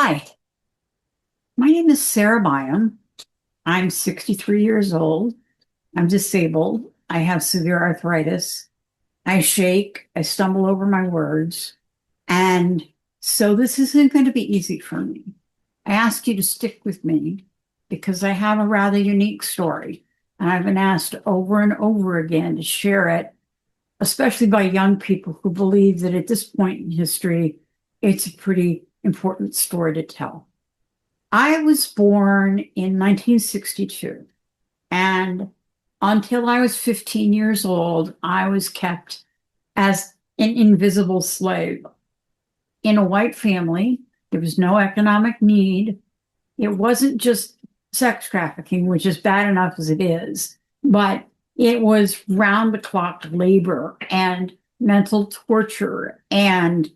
Hi, my name is Sarah Byam. I'm 63 years old. I'm disabled. I have severe arthritis. I shake. I stumble over my words. And so this isn't going to be easy for me. I ask you to stick with me because I have a rather unique story. And I've been asked over and over again to share it, especially by young people who believe that at this point in history, it's a pretty important story to tell. I was born in 1962, and until I was 15 years old, I was kept as an invisible slave in a white family. There was no economic need. It wasn't just sex trafficking, which is bad enough as it is, but it was round the clock labor and mental torture and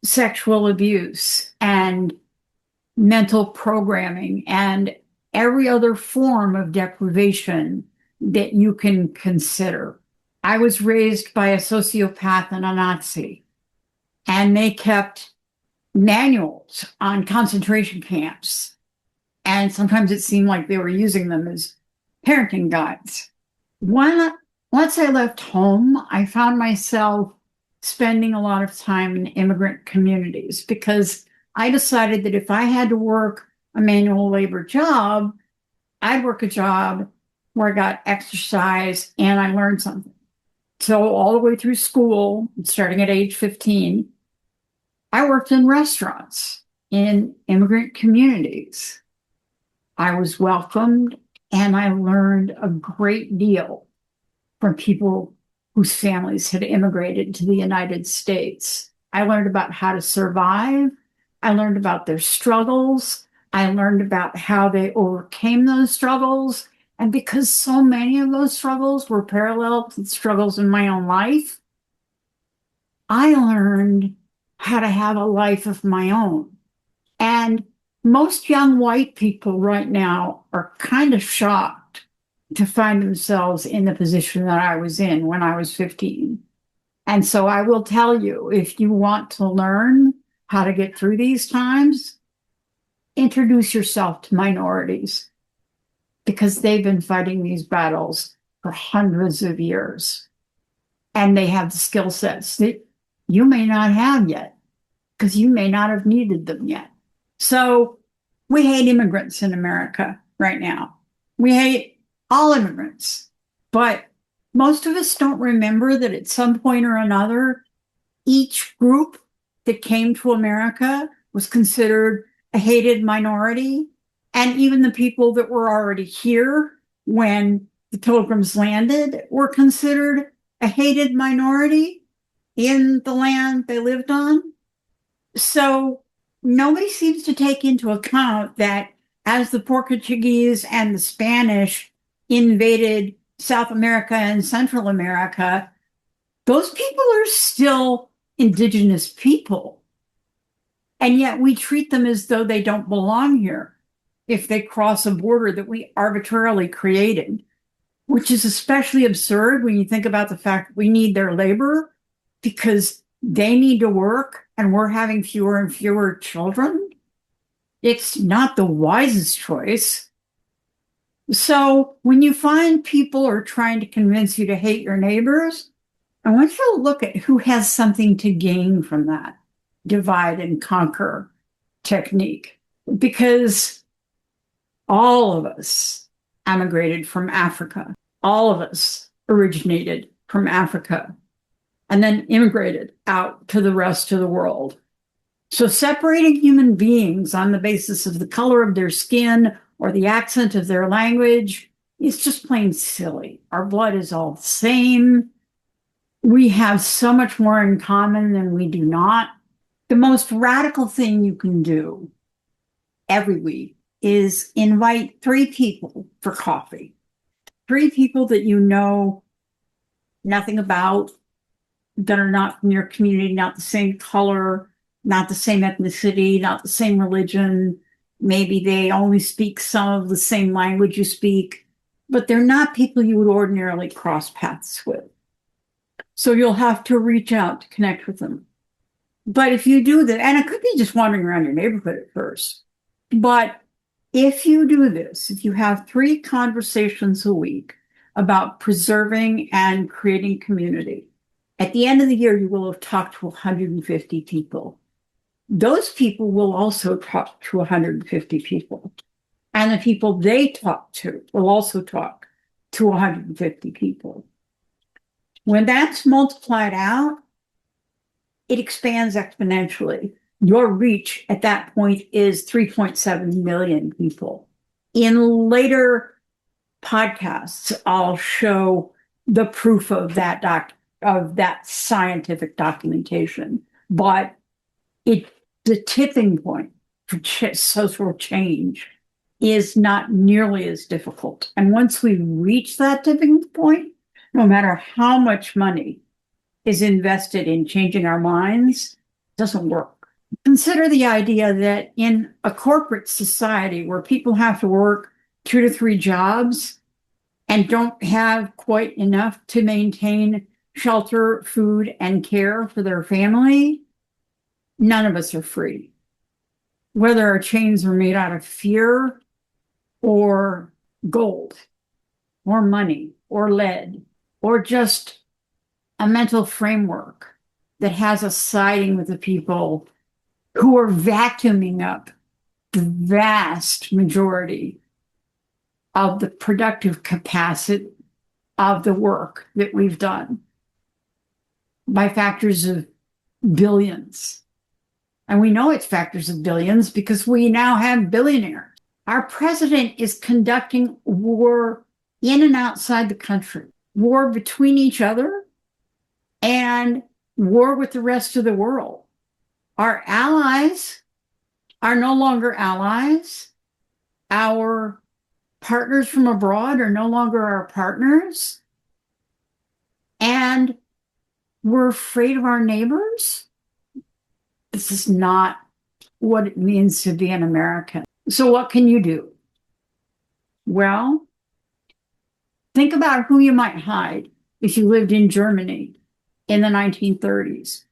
sexual abuse and mental programming and every other form of deprivation that you can consider. I was raised by a sociopath and a Nazi, and they kept manuals on concentration camps. And sometimes it seemed like they were using them as parenting guides. Once I left home, I found myself spending a lot of time in immigrant communities because I decided that if I had to work a manual labor job, I'd work a job where I got exercise and I learned something. So all the way through school, starting at age 15, I worked in restaurants in immigrant communities. I was welcomed and I learned a great deal from people whose families had immigrated to the United States. I learned about how to survive. I learned about their struggles. I learned about how they overcame those struggles. And because so many of those struggles were parallel to the struggles in my own life, I learned how to have a life of my own. And most young white people right now are kind of shocked to find themselves in the position that I was in when I was 15. And so I will tell you, if you want to learn how to get through these times, introduce yourself to minorities because they've been fighting these battles for hundreds of years. And they have the skill sets that you may not have yet because you may not have needed them yet. So we hate immigrants in America right now. We hate all immigrants, but most of us don't remember that at some point or another, each group that came to America was considered a hated minority. And even the people that were already here when the Pilgrims landed were considered a hated minority in the land they lived on. So nobody seems to take into account that as the Portuguese and the Spanish invaded South America and Central America, those people are still indigenous people. And yet we treat them as though they don't belong here if they cross a border that we arbitrarily created, which is especially absurd when you think about the fact that we need their labor because they need to work and we're having fewer and fewer children. It's not the wisest choice. So when you find people are trying to convince you to hate your neighbors, I want you to look at who has something to gain from that divide and conquer technique. Because all of us emigrated from Africa. All of us originated from Africa and then immigrated out to the rest of the world. So separating human beings on the basis of the color of their skin or the accent of their language is just plain silly. Our blood is all the same. We have so much more in common than we do not. The most radical thing you can do every week is invite 3 people for coffee. 3 people that you know nothing about, that are not from your community, not the same color, not the same ethnicity, not the same religion. Maybe they only speak some of the same language you speak, but they're not people you would ordinarily cross paths with. So you'll have to reach out to connect with them. But if you do that, and it could be just wandering around your neighborhood at first, but if you do this, if you have 3 conversations a week about preserving and creating community, at the end of the year, you will have talked to 150 people. Those people will also talk to 150 people. And the people they talk to will also talk to 150 people. When that's multiplied out, it expands exponentially. Your reach at that point is 3.7 million people. In later podcasts, I'll show the proof of that scientific documentation. But the tipping point for social change is not nearly as difficult. And once we reach that tipping point, no matter how much money is invested in changing our minds, it doesn't work. Consider the idea that in a corporate society where people have to work 2 to 3 jobs and don't have quite enough to maintain shelter, food, and care for their family, none of us are free. Whether our chains are made out of fear or gold or money or lead or just a mental framework that has us siding with the people who are vacuuming up the vast majority of the productive capacity of the work that we've done by factors of billions. And we know it's factors of billions because we now have billionaires. Our president is conducting war in and outside the country, war between each other and war with the rest of the world. Our allies are no longer allies. Our partners from abroad are no longer our partners. And we're afraid of our neighbors. This is not what it means to be an American. So what can you do? Well, think about who you might hide if you lived in Germany in the 1930s.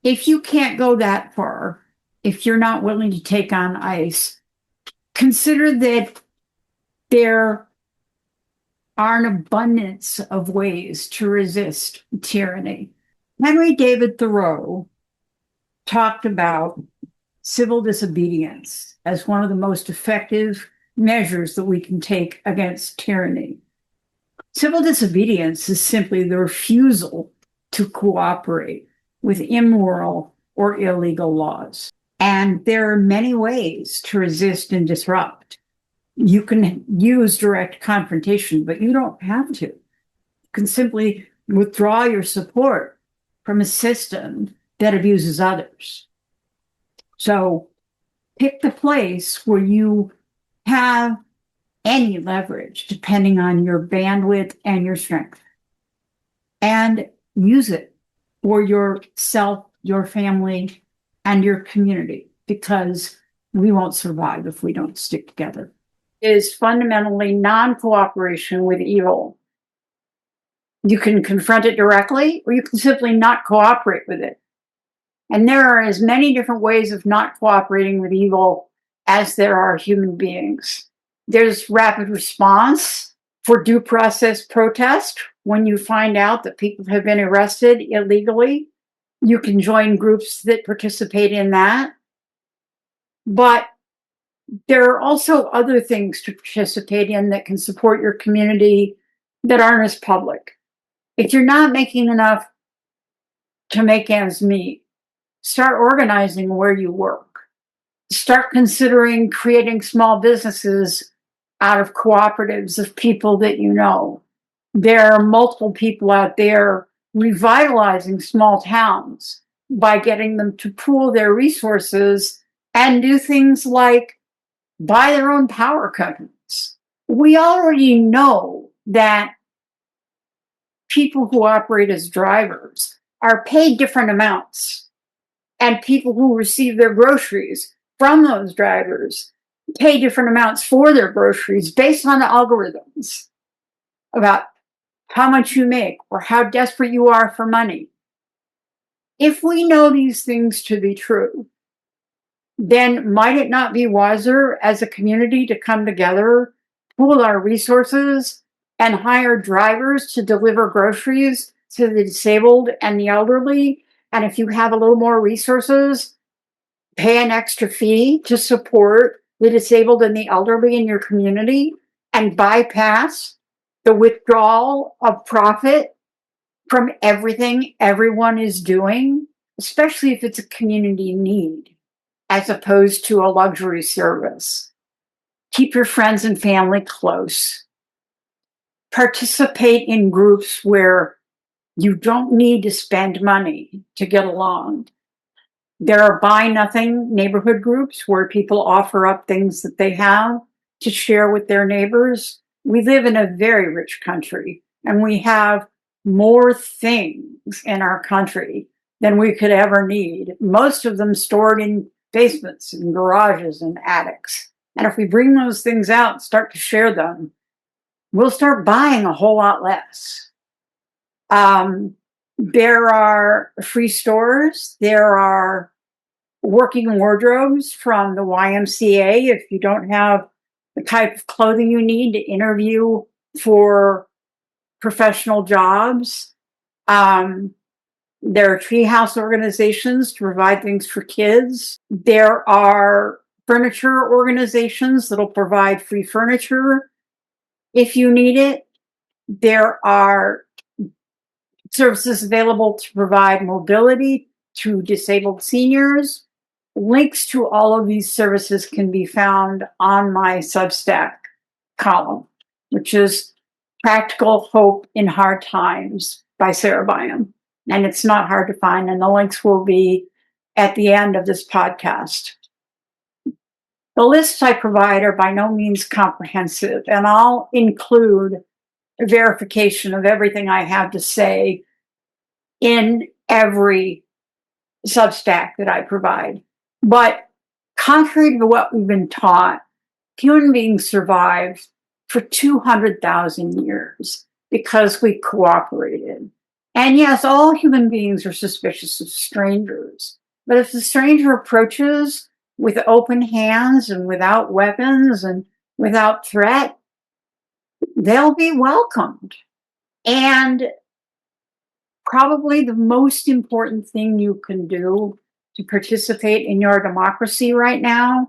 If you can't go that far, if you're not willing to take on ICE, consider that there are an abundance of ways to resist tyranny. Henry David Thoreau talked about civil disobedience as one of the most effective measures that we can take against tyranny. Civil disobedience is simply the refusal to cooperate with immoral or illegal laws. And there are many ways to resist and disrupt. You can use direct confrontation, but you don't have to. You can simply withdraw your support from a system that abuses others. So pick the place where you have any leverage, depending on your bandwidth and your strength, and use it for yourself, your family, and your community, because we won't survive if we don't stick together. It is fundamentally non-cooperation with evil. You can confront it directly, or you can simply not cooperate with it. And there are as many different ways of not cooperating with evil as there are human beings. There's rapid response for due process protest. When you find out that people have been arrested illegally, you can join groups that participate in that. But there are also other things to participate in that can support your community that aren't as public. If you're not making enough to make ends meet, start organizing where you work. Start considering creating small businesses out of cooperatives of people that you know. There are multiple people out there revitalizing small towns by getting them to pool their resources and do things like buy their own power companies. We already know that people who operate as drivers are paid different amounts, and people who receive their groceries from those drivers pay different amounts for their groceries based on the algorithms about how much you make or how desperate you are for money. If we know these things to be true, then might it not be wiser as a community to come together, pool our resources, and hire drivers to deliver groceries to the disabled and the elderly? And if you have a little more resources, pay an extra fee to support the disabled and the elderly in your community and bypass the withdrawal of profit from everything everyone is doing, especially if it's a community need as opposed to a luxury service. Keep your friends and family close. Participate in groups where you don't need to spend money to get along. There are buy nothing neighborhood groups where people offer up things that they have to share with their neighbors. We live in a very rich country, and we have more things in our country than we could ever need, most of them stored in basements and garages and attics. And if we bring those things out and start to share them, we'll start buying a whole lot less. There are free stores. There are working wardrobes from the YMCA if you don't have the type of clothing you need to interview for professional jobs. There are treehouse organizations to provide things for kids. There are furniture organizations that'll provide free furniture if you need it. There are services available to provide mobility to disabled seniors. Links to all of these services can be found on my Substack column, which is Practical Hope in Hard Times by Sarah Byam. And it's not hard to find, and the links will be at the end of this podcast. The lists I provide are by no means comprehensive, and I'll include a verification of everything I have to say in every Substack that I provide. But contrary to what we've been taught, human beings survived for 200,000 years because we cooperated. And yes, all human beings are suspicious of strangers. But if the stranger approaches with open hands and without weapons and without threat, they'll be welcomed. And probably the most important thing you can do to participate in your democracy right now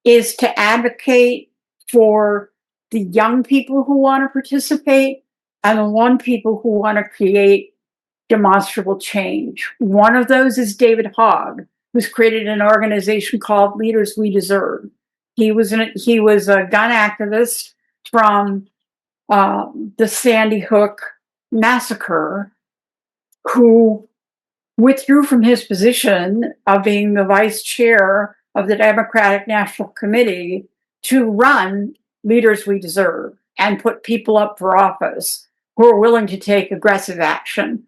is to advocate for the young people who want to participate and the people who want to create demonstrable change. One of those is David Hogg, who's created an organization called Leaders We Deserve. He was a gun activist from the Sandy Hook massacre, who withdrew from his position of being the vice chair of the Democratic National Committee to run Leaders We Deserve and put people up for office who are willing to take aggressive action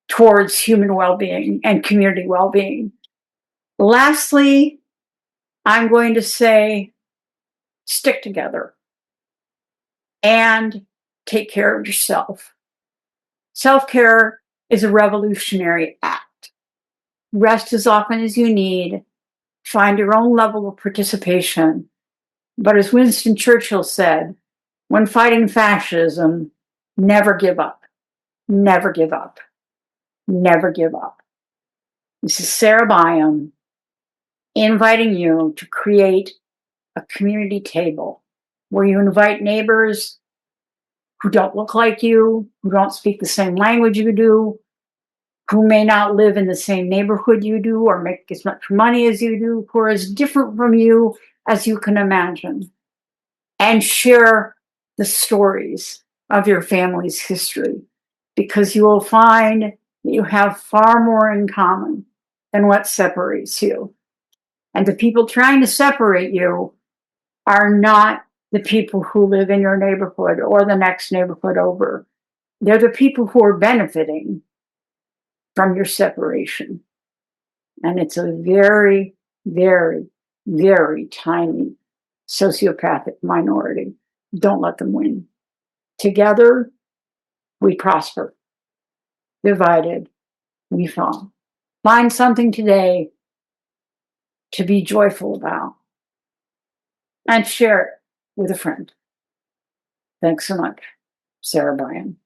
towards human well-being and community well-being. Lastly, I'm going to say, stick together and take care of yourself. Self-care is a revolutionary act. Rest as often as you need. Find your own level of participation. But as Winston Churchill said, when fighting fascism, never give up. Never give up. Never give up. This is Sarah Byam inviting you to create a community table where you invite neighbors who don't look like you, who don't speak the same language you do, who may not live in the same neighborhood you do or make as much money as you do, who are as different from you as you can imagine, and share the stories of your family's history, because you will find that you have far more in common than what separates you. And the people trying to separate you are not the people who live in your neighborhood or the next neighborhood over. They're the people who are benefiting from your separation. And it's a very, very, very tiny sociopathic minority. Don't let them win. Together, we prosper. Divided, we fall. Find something today to be joyful about and share it with a friend. Thanks so much, Sarah Bryan.